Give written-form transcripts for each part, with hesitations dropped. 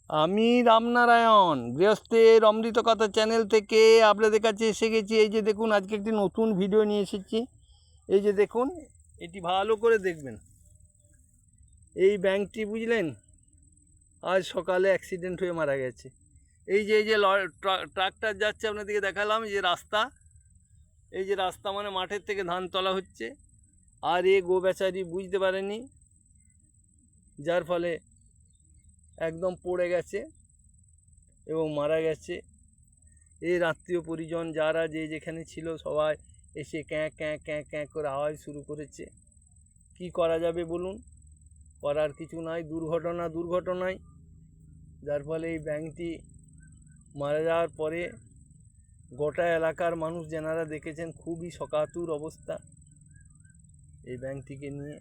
আমি রামনারায়ণ গৃহস্থের অমৃত কথা চ্যানেল থেকে আপনাদের কাছে এসে গেছি। এই যে দেখুন, আজকে একটি নতুন ভিডিও নিয়ে এসেছি। এই যে দেখুন, এটি ভালো করে দেখবেন। এই ব্যাংকটি বুঝলেন, আজ সকালে অ্যাক্সিডেন্ট হয়ে মারা গেছে। এই যে ট্রাক্টর যাচ্ছে, আপনাদেরকে দেখালাম যে রাস্তা, এই যে রাস্তা মানে মাঠের থেকে ধান তোলা হচ্ছে, আর এ গো বেচারি বুঝতে পারেনি, যার ফলে একদম পড়ে গেছে এবং মারা গেছে। এর আত্মীয় পরিজন যারা যে যেখানে ছিল সবাই এসে ক্যাঁ ক্যাঁ ক্যাঁ ক্যাঁ করে আওয়াজ শুরু করেছে। কি করা যাবে বলুন, করার কিছু নাই। দুর্ঘটনায়, যার ফলে এই ব্যাংকটি মারা যাওয়ার পরে গোটা এলাকার মানুষ যেনারা দেখেছেন খুবই শোকাতুর অবস্থা এই ব্যাংকটিকে নিয়ে।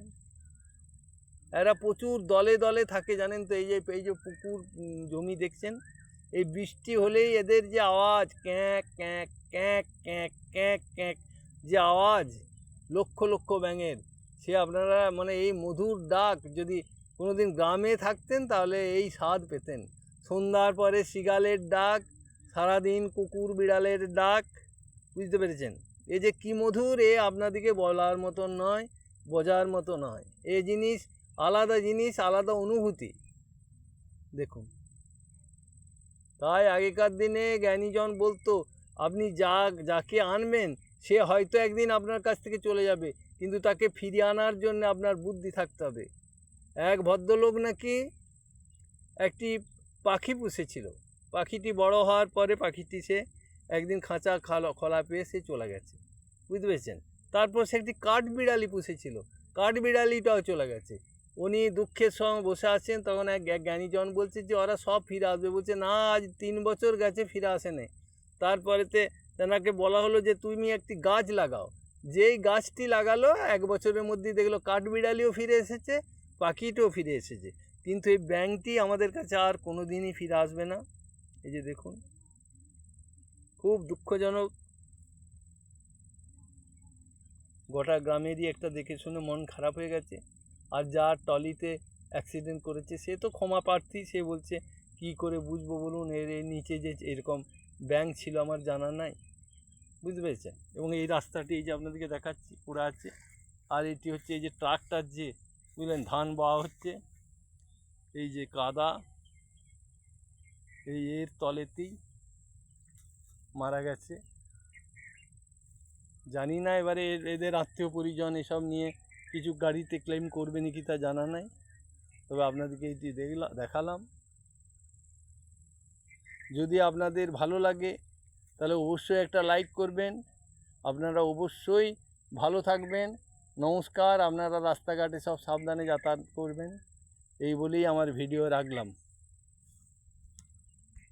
এরা প্রচুর দলে দলে থাকে জানেন তো। এই যে পুকুর জমি দেখছেন, এই বৃষ্টি হলেই এদের যে আওয়াজ ক্যাঁক ক্যাঁক ক্যাঁক ক্যাঁক ক্যাঁক ক্যাঁক, যে আওয়াজ লক্ষ লক্ষ ব্যাঙের, সে আপনারা মানে এই মধুর ডাক যদি কোনোদিন গ্রামে থাকতেন তাহলে এই স্বাদ পেতেন। সন্ধ্যার পরে শৃগালের ডাক, সারাদিন কুকুর বিড়ালের ডাক, বুঝতে পেরেছেন? এ যে কি মধুর, এ আপনাদেরকে বলার মতন নয়, বোঝার মতো নয়। এ জিনিস আলাদা জিনিস, আলাদা অনুভূতি। দেখুন, তাই আগেকার দিনে জ্ঞানীজন বলতো, আপনি যাকে আনবেন সে হয়তো একদিন আপনার কাছ থেকে চলে যাবে, কিন্তু তাকে ফিরিয়ে আনার জন্য আপনার বুদ্ধি থাকতে হবে। এক ভদ্রলোক নাকি একটি পাখি পুষেছিল। পাখিটি বড় হওয়ার পরে পাখিটি সে একদিন খাঁচা খোলা পেয়ে সে চলে গেছে, বুঝতে পেরেছেন? তারপর সে একটি কাঠবিড়ালি পুষেছিল, কাঠবিড়ালিটাও চলে গেছে। উনি দুঃখের সঙ্গে বসে আছেন, তখন এক জ্ঞানীজন বলছে যে ওরা সব ফিরে আসবে। বলছে না, আজ 3 বছর গেছে ফিরে আসে নাই। তারপরেতে তেনাকে বলা হলো যে তুমি একটি গাছ লাগাও। যেই গাছটি লাগালো 1 বছরের মধ্যেই দেখলো কাঠবিড়ালিও ফিরে এসেছে, পাখিটাও ফিরে এসেছে। কিন্তু এই ব্যাংকটি আমাদের কাছে আর কোনো দিনই ফিরে আসবে না। এই যে দেখুন, খুব দুঃখজনক। গোটা গ্রামেরই একটা দেখে শুনে মন খারাপ হয়ে গেছে। আর যার টলিতে অ্যাক্সিডেন্ট করেছে সে তো ক্ষমা প্রার্থী। সে বলছে কি করে বুঝবো বলুন, এর নিচে যে এরকম ব্যাংক ছিল আমার জানা নাই, বুঝতে পেরেছেন? এবং এই রাস্তাটি এই যে আপনাদেরকে দেখাচ্ছি পুরো আছে। আর এটি হচ্ছে এই যে ট্রাক্টর, যে বুঝলেন ধান বওয়া হচ্ছে, এই যে কাদা, এই এর তলেতেই মারা গেছে। জানি না এবারে এদের আত্মীয় পরিজন এসব নিয়ে কিছু গাড়িতে ক্লেম করবে নাকি তা জানা নাই, তবে আপনাদেরকে এটি দেখালাম। যদি আপনাদের ভালো লাগে তাহলে অবশ্যই একটা লাইক করবেন। আপনারা অবশ্যই ভালো থাকবেন। নমস্কার। আপনারা রাস্তাঘাটে সব সাবধানে যাতায়াত করবেন, এই বলেই আমার ভিডিও রাখলাম।